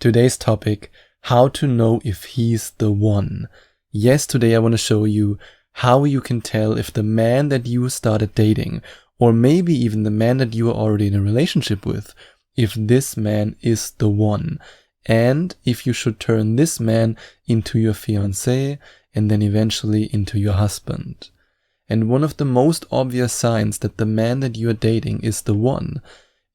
Today's topic, how to know if he's the one. Yes, today I want to show you how you can tell if the man that you started dating, or maybe even the man that you are already in a relationship with, if this man is the one, and if you should turn this man into your fiancé and then eventually into your husband. And one of the most obvious signs that the man that you are dating is the one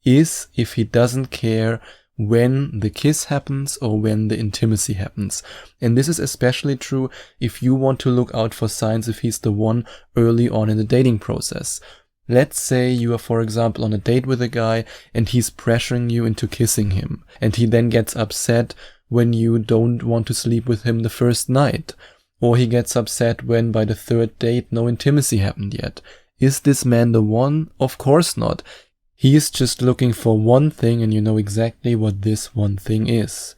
is if he doesn't care when the kiss happens or when the intimacy happens. And this is especially true if you want to look out for signs if he's the one early on in the dating process. Let's say you are, for example, on a date with a guy and he's pressuring you into kissing him, and he then gets upset when you don't want to sleep with him the first night, or he gets upset when by the third date no intimacy happened yet. Is this man the one? Of course not. He is just looking for one thing, and you know exactly what this one thing is.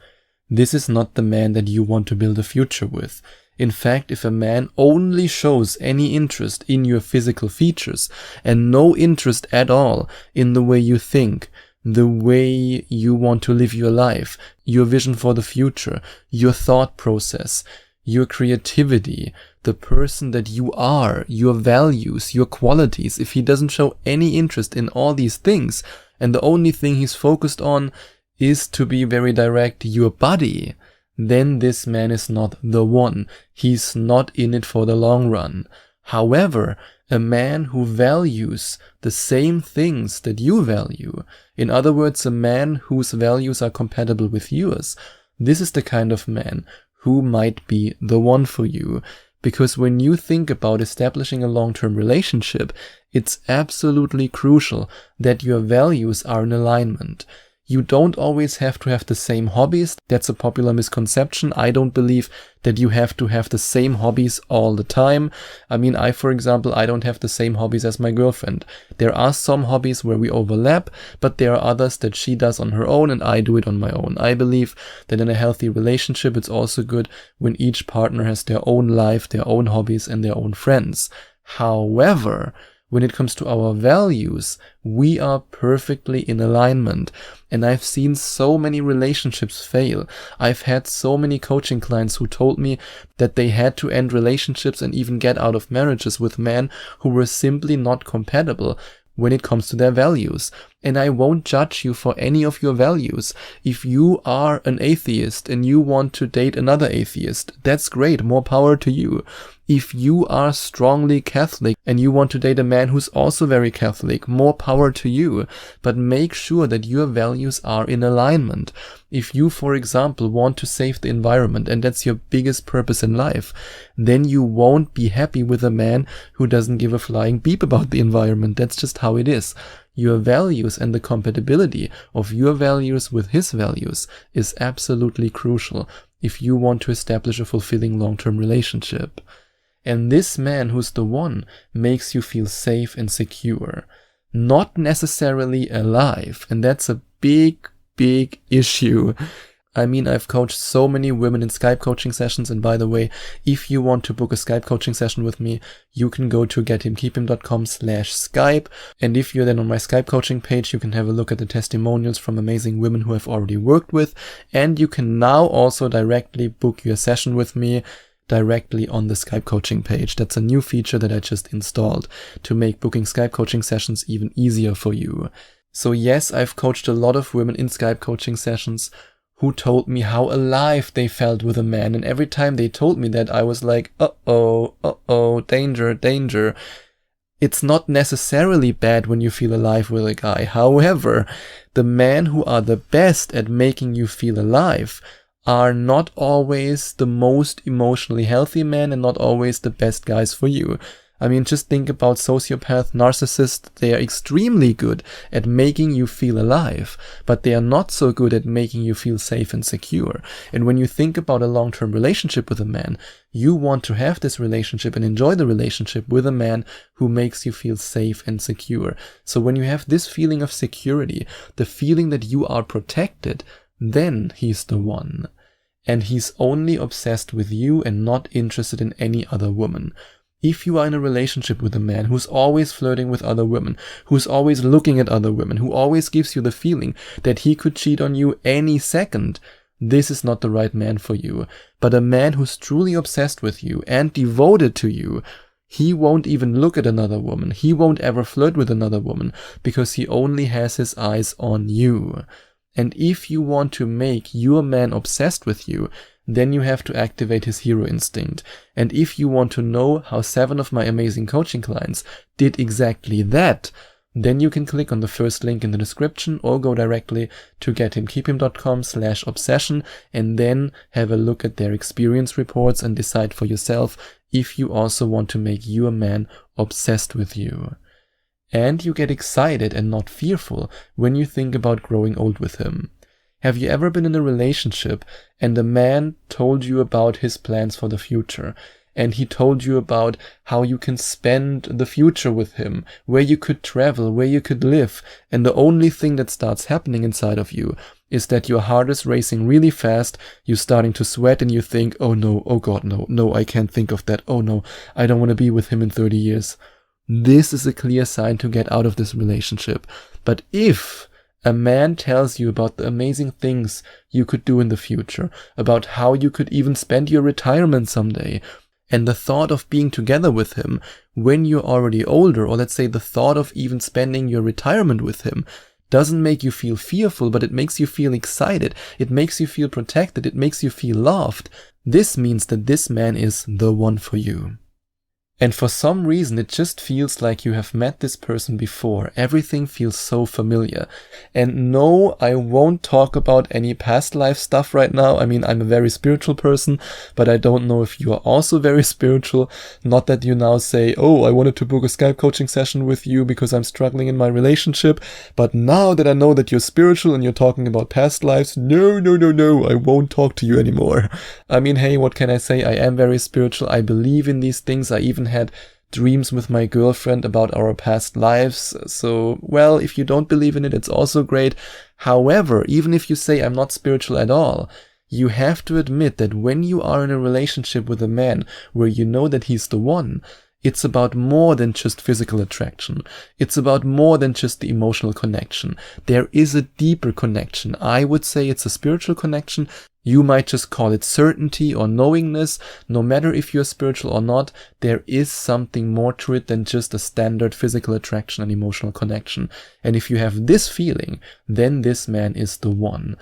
This is not the man that you want to build a future with. In fact, if a man only shows any interest in your physical features and no interest at all in the way you think, the way you want to live your life, your vision for the future, your thought process, your creativity, the person that you are, your values, your qualities, if he doesn't show any interest in all these things, and the only thing he's focused on is, to be very direct, your body, then this man is not the one. He's not in it for the long run. However, a man who values the same things that you value, in other words, a man whose values are compatible with yours, this is the kind of man who might be the one for you. Because when you think about establishing a long-term relationship, it's absolutely crucial that your values are in alignment. You don't always have to have the same hobbies. That's a popular misconception. I don't believe that you have to have the same hobbies all the time. I mean, for example, I don't have the same hobbies as my girlfriend. There are some hobbies where we overlap, but there are others that she does on her own and I do it on my own. I believe that in a healthy relationship, it's also good when each partner has their own life, their own hobbies, and their own friends. However, when it comes to our values, we are perfectly in alignment. And I've seen so many relationships fail. I've had so many coaching clients who told me that they had to end relationships and even get out of marriages with men who were simply not compatible when it comes to their values. And I won't judge you for any of your values. If you are an atheist and you want to date another atheist, that's great, more power to you. If you are strongly Catholic and you want to date a man who's also very Catholic, more power to you. But make sure that your values are in alignment. If you, for example, want to save the environment and that's your biggest purpose in life, then you won't be happy with a man who doesn't give a flying beep about the environment. That's just how it is. Your values and the compatibility of your values with his values is absolutely crucial if you want to establish a fulfilling long-term relationship. And this man who's the one makes you feel safe and secure, not necessarily alive. And that's a big, big issue. I mean, I've coached so many women in Skype coaching sessions. And by the way, if you want to book a Skype coaching session with me, you can go to gethimkeephim.com/Skype. And if you're then on my Skype coaching page, you can have a look at the testimonials from amazing women who I've already worked with. And you can now also directly book your session with me directly on the Skype coaching page. That's a new feature that I just installed to make booking Skype coaching sessions even easier for you. So yes, I've coached a lot of women in Skype coaching sessions who told me how alive they felt with a man. And every time they told me that, I was like, uh-oh, danger, danger. It's not necessarily bad when you feel alive with a guy. However, the men who are the best at making you feel alive are not always the most emotionally healthy men and not always the best guys for you. I mean, just think about sociopath, narcissists. They are extremely good at making you feel alive, but they are not so good at making you feel safe and secure. And when you think about a long-term relationship with a man, you want to have this relationship and enjoy the relationship with a man who makes you feel safe and secure. So when you have this feeling of security, the feeling that you are protected, then he's the one. And he's only obsessed with you and not interested in any other woman. If you are in a relationship with a man who's always flirting with other women, who's always looking at other women, who always gives you the feeling that he could cheat on you any second, this is not the right man for you. But a man who's truly obsessed with you and devoted to you, he won't even look at another woman. He won't ever flirt with another woman because he only has his eyes on you. And if you want to make your man obsessed with you, then you have to activate his hero instinct. And if you want to know how 7 of my amazing coaching clients did exactly that, then you can click on the first link in the description or go directly to gethimkeephim.com/obsession and then have a look at their experience reports and decide for yourself if you also want to make your man obsessed with you. And you get excited and not fearful when you think about growing old with him. Have you ever been in a relationship and a man told you about his plans for the future? And he told you about how you can spend the future with him, where you could travel, where you could live. And the only thing that starts happening inside of you is that your heart is racing really fast. You're starting to sweat and you think, oh no, oh God, no, I can't think of that. Oh no, I don't want to be with him in 30 years. This is a clear sign to get out of this relationship. But if a man tells you about the amazing things you could do in the future, about how you could even spend your retirement someday, and the thought of being together with him when you're already older, or let's say the thought of even spending your retirement with him, doesn't make you feel fearful, but it makes you feel excited. It makes you feel protected. It makes you feel loved. This means that this man is the one for you. And for some reason, it just feels like you have met this person before. Everything feels so familiar. And no, I won't talk about any past life stuff right now. I mean, I'm a very spiritual person, but I don't know if you are also very spiritual. Not that you now say, oh, I wanted to book a Skype coaching session with you because I'm struggling in my relationship. But now that I know that you're spiritual and you're talking about past lives, no, I won't talk to you anymore. I mean, hey, what can I say? I am very spiritual. I believe in these things. I even had dreams with my girlfriend about our past lives. So, well, if you don't believe in it, it's also great. However, even if you say I'm not spiritual at all, you have to admit that when you are in a relationship with a man where you know that he's the one, it's about more than just physical attraction. It's about more than just the emotional connection. There is a deeper connection. I would say it's a spiritual connection. You might just call it certainty or knowingness. No matter if you're spiritual or not, there is something more to it than just a standard physical attraction and emotional connection. And if you have this feeling, then this man is the one.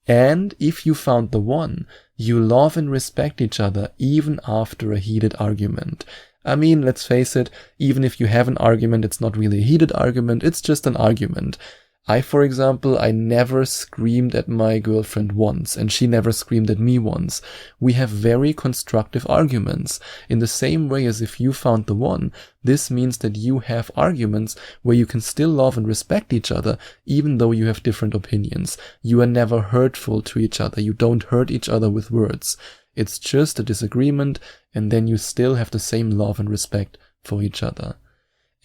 And if you found the one, you love and respect each other even after a heated argument. I mean, let's face it, even if you have an argument, it's not really a heated argument, it's just an argument. For example, I never screamed at my girlfriend once, and she never screamed at me once. We have very constructive arguments. In the same way as if you found the one, this means that you have arguments where you can still love and respect each other, even though you have different opinions. You are never hurtful to each other. You don't hurt each other with words. It's just a disagreement, and then you still have the same love and respect for each other.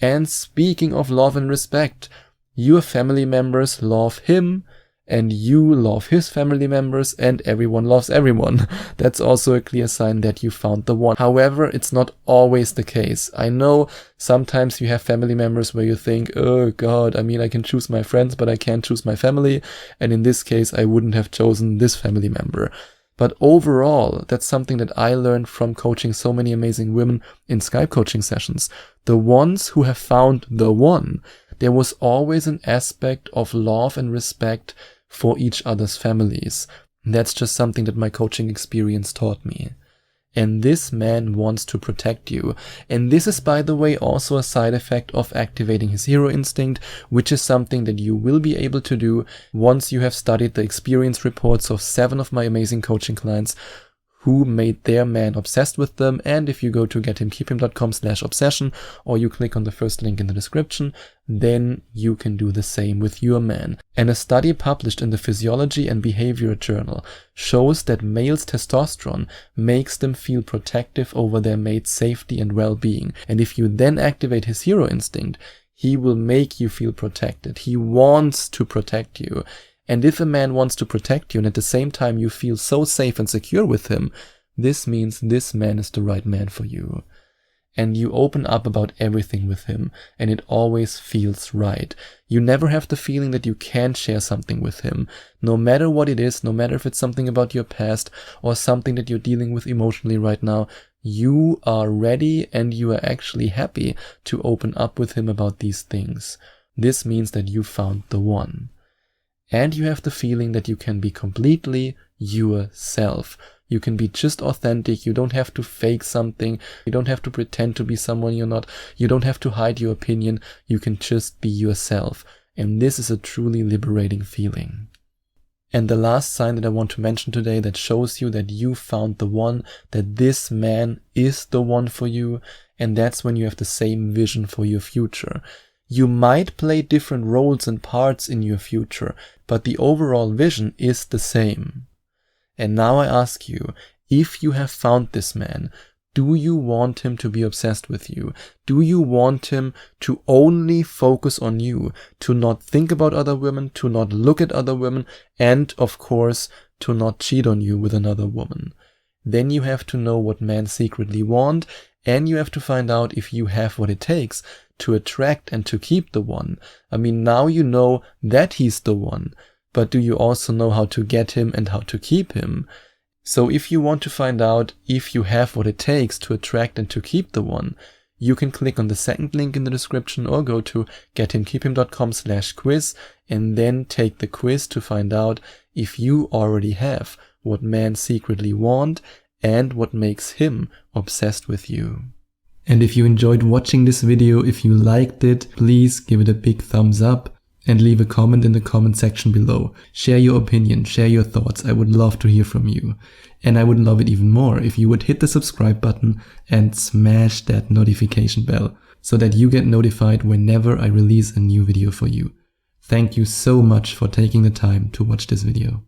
And speaking of love and respect, your family members love him, and you love his family members, and everyone loves everyone. That's also a clear sign that you found the one. However, it's not always the case. I know sometimes you have family members where you think, oh God, I mean, I can choose my friends, but I can't choose my family. And in this case, I wouldn't have chosen this family member. But overall, that's something that I learned from coaching so many amazing women in Skype coaching sessions. The ones who have found the one, there was always an aspect of love and respect for each other's families. That's just something that my coaching experience taught me. And this man wants to protect you. And this is, by the way, also a side effect of activating his hero instinct, which is something that you will be able to do once you have studied the experience reports of 7 of my amazing coaching clients who made their man obsessed with them. And if you go to gethimkeephim.com/obsession or you click on the first link in the description, then you can do the same with your man. And a study published in the Physiology and Behavior Journal shows that males' testosterone makes them feel protective over their mate's safety and well-being. And if you then activate his hero instinct, he will make you feel protected. He wants to protect you. And if a man wants to protect you and at the same time you feel so safe and secure with him, this means this man is the right man for you. and you open up about everything with him, and it always feels right. You never have the feeling that you can't share something with him, no matter what it is, no matter if it's something about your past or something that you're dealing with emotionally right now. You are ready and you are actually happy to open up with him about these things. This means that you found the one. And you have the feeling that you can be completely yourself. You can be just authentic. You don't have to fake something. You don't have to pretend to be someone you're not. You don't have to hide your opinion. You can just be yourself. And this is a truly liberating feeling. And the last sign that I want to mention today that shows you that you found the one, that this man is the one for you, and that's when you have the same vision for your future. You might play different roles and parts in your future, but the overall vision is the same. And now I ask you, if you have found this man, do you want him to be obsessed with you? Do you want him to only focus on you, to not think about other women, to not look at other women, and of course, to not cheat on you with another woman? Then you have to know what men secretly want, and you have to find out if you have what it takes to attract and to keep the one. I mean, now you know that he's the one, but do you also know how to get him and how to keep him? So if you want to find out if you have what it takes to attract and to keep the one, you can click on the second link in the description or go to gethimkeephim.com/quiz and then take the quiz to find out if you already have what men secretly want and what makes him obsessed with you. And if you enjoyed watching this video, if you liked it, please give it a big thumbs up and leave a comment in the comment section below. Share your opinion, share your thoughts. I would love to hear from you. And I would love it even more if you would hit the subscribe button and smash that notification bell so that you get notified whenever I release a new video for you. Thank you so much for taking the time to watch this video.